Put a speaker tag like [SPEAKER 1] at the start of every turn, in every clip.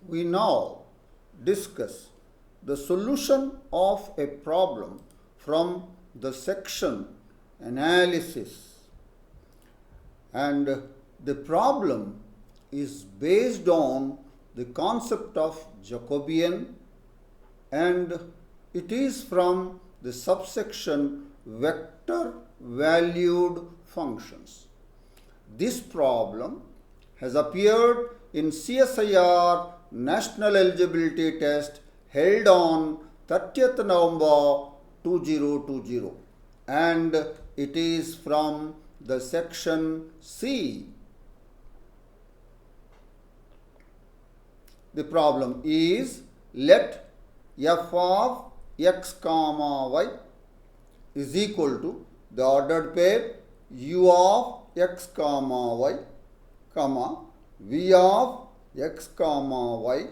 [SPEAKER 1] We now discuss the solution of a problem from the section analysis, and the problem is based on the concept of Jacobian, and it is from the subsection vector valued functions. This problem has appeared in CSIR National Eligibility Test held on 30th November 2020, and it is from the section C. The problem is, let f of x comma y is equal to the ordered pair u of x comma y comma v of x comma y,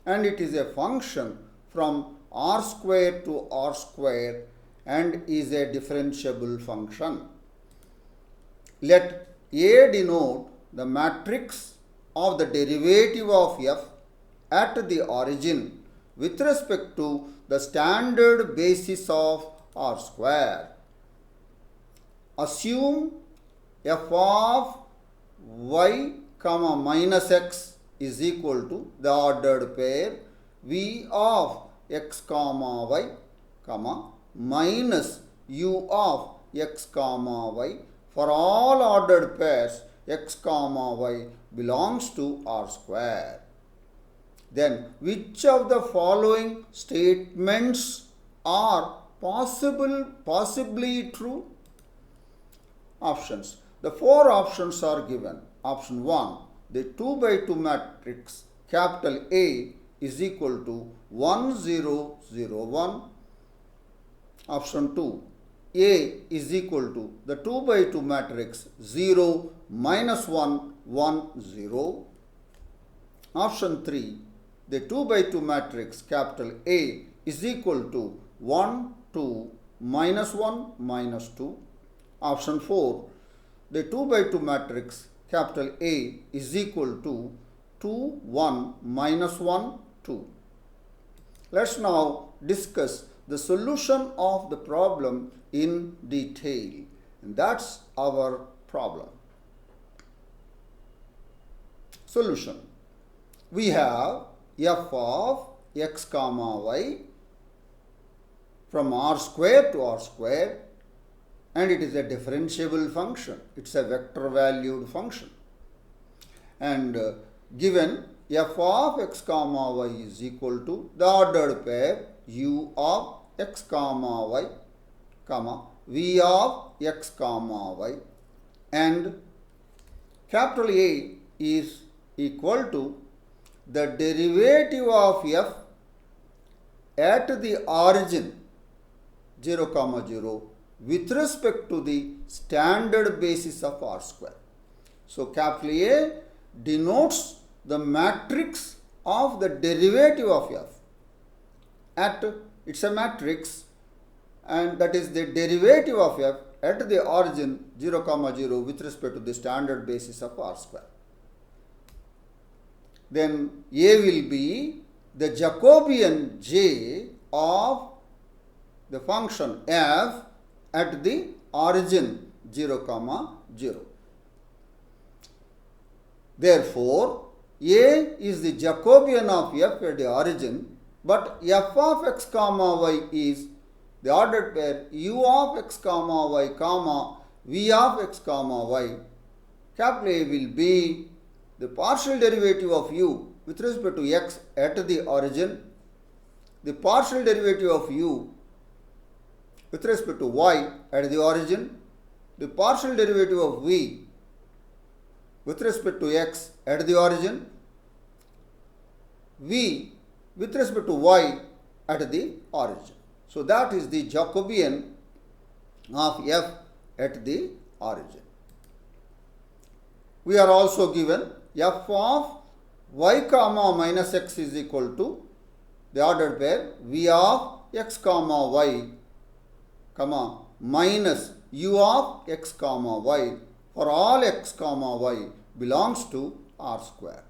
[SPEAKER 1] and it is a function from r square to r square and is a differentiable function. Let A denote the matrix of the derivative of f at the origin with respect to the standard basis of r square. Assume f of y comma minus x is equal to the ordered pair v of x comma y comma minus u of x comma y for all ordered pairs x comma y belongs to r square. Then which of the following statements are possibly true? Options. The four options are given. Option 1, the 2 by 2 matrix capital A is equal to 1 0 0 1. Option 2, A is equal to the 2 by 2 matrix 0 minus 1 1 0. Option 3, the 2 by 2 matrix capital A is equal to 1 2 minus 1 minus 2. Option 4, the 2 by 2 matrix capital A is equal to 2 1 minus 1 2. Let's now discuss the solution of the problem in detail, and that's our problem. Solution. We have f of x comma y from r square to r square, and it is a differentiable function. It's a vector valued function, and given f of x comma y is equal to the ordered pair u of x comma y comma v of x comma y, and capital A is equal to the derivative of f at the origin 0 comma 0 with respect to the standard basis of r square. So capital A denotes the matrix of the derivative of f. It's a matrix, and that is the derivative of f at the origin 0 comma 0 with respect to the standard basis of r square. Then A will be the Jacobian J of the function f at the origin 0 comma 0. Therefore, A is the Jacobian of f at the origin, but f of x comma y is the ordered pair u of x comma y comma v of x comma y. Capital A will be the partial derivative of u with respect to x at the origin, the partial derivative of u with respect to y at the origin, the partial derivative of v with respect to x at the origin, v with respect to y at the origin. So that is the Jacobian of f at the origin. We are also given f of y comma minus x is equal to the ordered pair v of x comma y comma minus u of x comma y for all x comma y belongs to r square.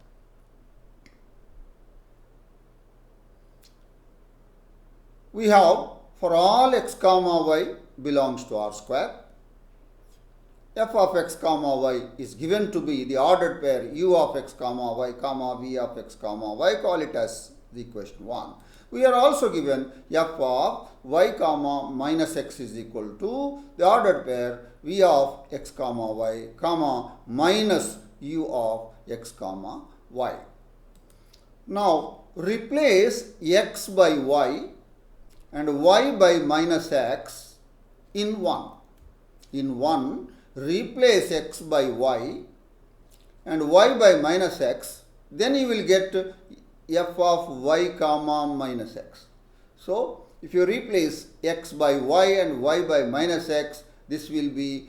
[SPEAKER 1] we have for all x comma y belongs to R square, f of x comma y is given to be the ordered pair u of x comma y comma v of x comma y, call it as the equation 1. We are also given f of y comma minus x is equal to the ordered pair v of x comma y comma minus u of x comma y. Now replace x by y and y by minus x in 1. In 1, replace x by y and y by minus x, then you will get f of y comma minus x. So if you replace x by y and y by minus x, this will be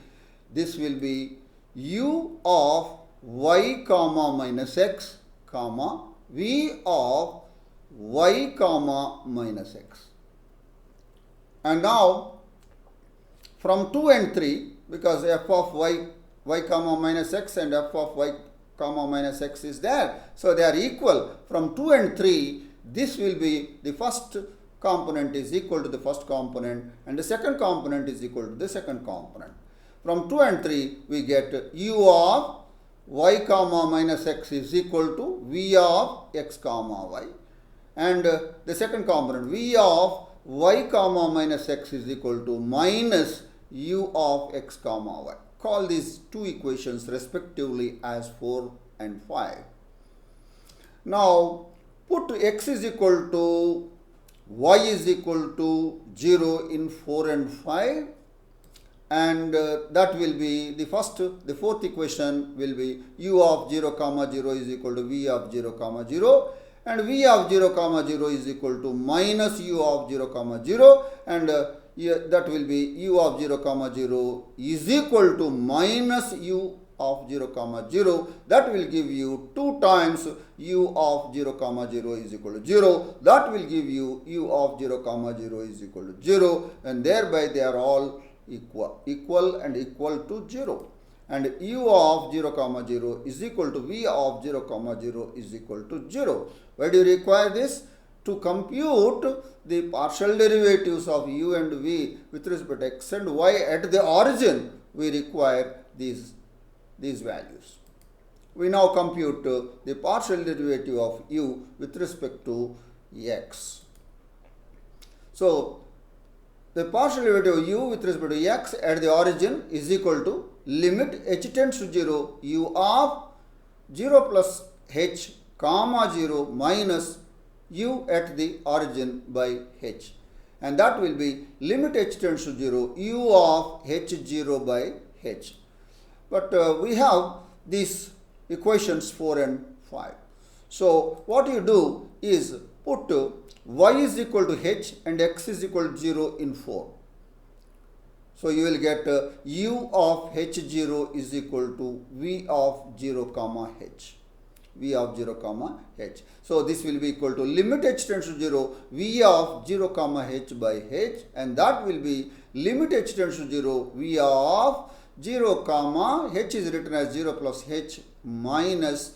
[SPEAKER 1] u of y comma minus x comma v of y comma minus x. And now from 2 and 3, because f of y comma minus x and f of y comma minus x is there, so they are equal. From 2 and 3, this will be the first component is equal to the first component and the second component is equal to the second component. From 2 and 3, we get u of y comma minus x is equal to v of x comma y, and the second component v of y comma minus x is equal to minus u of x comma y. Call these two equations respectively as 4 and 5. Now put x is equal to y is equal to 0 in 4 and 5, and that will be the fourth equation will be u of 0 comma 0 is equal to v of 0 comma 0, and v of 0 comma 0 is equal to minus u of 0 comma 0, and that will be u of 0 comma 0 is equal to minus u of 0 comma 0. That will give you 2 times u of 0 comma 0 is equal to 0. That will give you u of 0 comma 0 is equal to 0, and thereby they are all equal to 0. And u of 0 comma 0 is equal to v of 0 comma 0 is equal to 0. Why do you require this? To compute the partial derivatives of u and v with respect to x and y at the origin, we require these values. We now compute the partial derivative of u with respect to x. So the partial derivative of u with respect to x at the origin is equal to limit h tends to 0 u of 0 plus h comma 0 minus u at the origin by h, and that will be limit h tends to 0 u of h0 by h. But we have these equations 4 and 5. So what you do is put y is equal to h and x is equal to 0 in 4. So you will get u of h0 is equal to v of 0 comma h. V of 0 comma h. So this will be equal to limit h tends to 0 v of 0 comma h by h, and that will be limit h tends to 0 v of 0 comma h is written as 0 plus h minus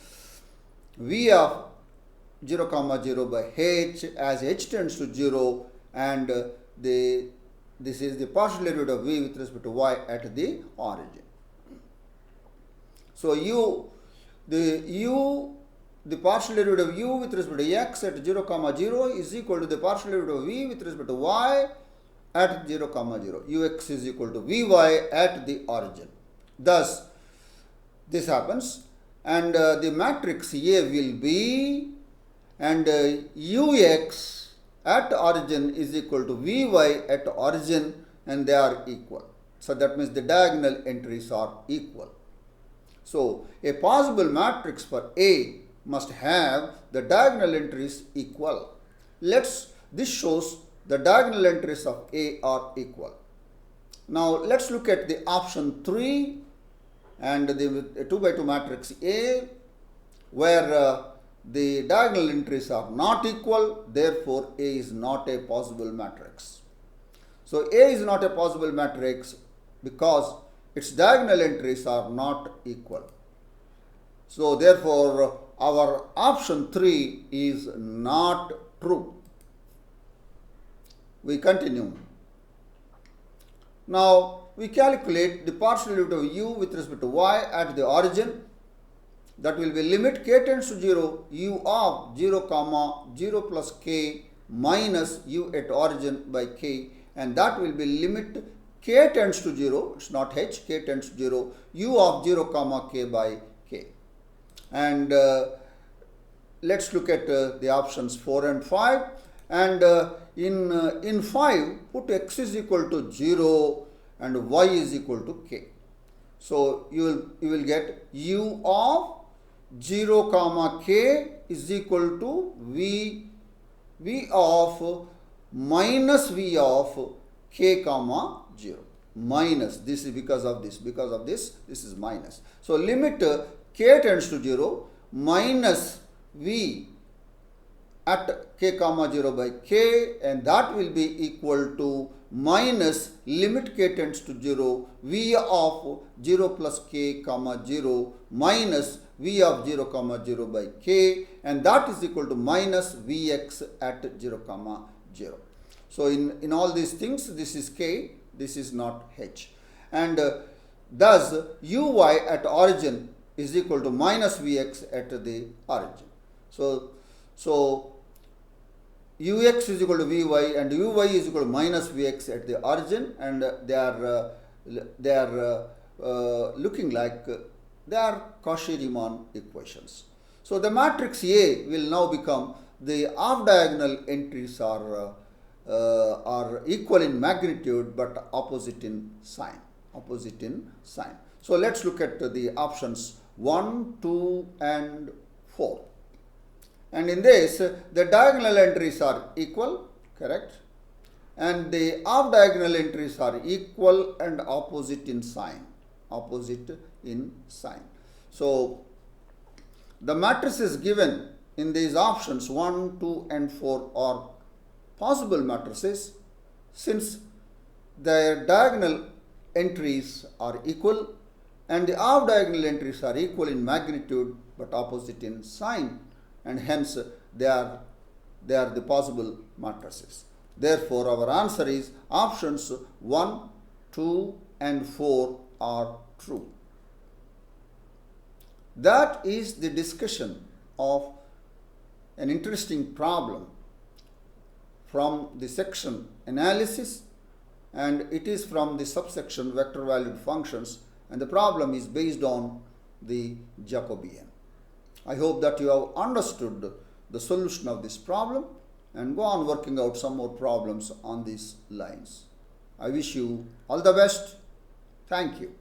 [SPEAKER 1] v of 0 comma 0 by h as h tends to 0, and this is the partial derivative of v with respect to y at the origin. So the partial derivative of u with respect to x at 0 comma 0 is equal to the partial derivative of v with respect to y at 0 comma 0. ux is equal to vy at the origin. Thus this happens, and the matrix A will be, and ux at origin is equal to vy at origin, and they are equal. So that means the diagonal entries are equal. So a possible matrix for A must have the diagonal entries equal. This shows the diagonal entries of A are equal. Now let's look at the option 3 and the 2 by 2 matrix A, where the diagonal entries are not equal, therefore A is not a possible matrix. So A is not a possible matrix because its diagonal entries are not equal. So therefore our option 3 is not true. We continue. Now we calculate the partial derivative of u with respect to y at the origin. That will be limit k tends to 0, u of 0 comma 0 plus k minus u at origin by k, and that will be limit k tends to 0, it's not h, k tends to 0, u of 0 comma k by k. And let's look at the options 4 and 5. And in 5, put x is equal to 0 and y is equal to k. So you will get u of 0 comma k is equal to v of minus v of k comma 0. Minus, this is because of this is minus. So limit k tends to 0 minus v at k comma 0 by k, and that will be equal to minus limit k tends to 0 v of 0 plus k comma 0 minus v of 0 comma 0 by k, and that is equal to minus vx at 0 comma 0. So in all these things, this is k, this is not h, and thus uy at origin is equal to minus vx at the origin. So ux is equal to vy and uy is equal to minus vx at the origin, and they are looking like they are Cauchy-Riemann equations. So the matrix A will now become the off diagonal entries are equal in magnitude but opposite in sign. So let's look at the options 1, 2 and 4. And in this, the diagonal entries are equal, correct? And the off diagonal entries are equal and opposite in sign. So the matrices given in these options 1, 2 and 4 are possible matrices since their diagonal entries are equal and the off diagonal entries are equal in magnitude but opposite in sign, and hence they are the possible matrices. Therefore, our answer is options 1, 2 and 4 are true. That is the discussion of an interesting problem from the section analysis, and it is from the subsection vector valued functions, and the problem is based on the Jacobian. I hope that you have understood the solution of this problem and go on working out some more problems on these lines. I wish you all the best. Thank you.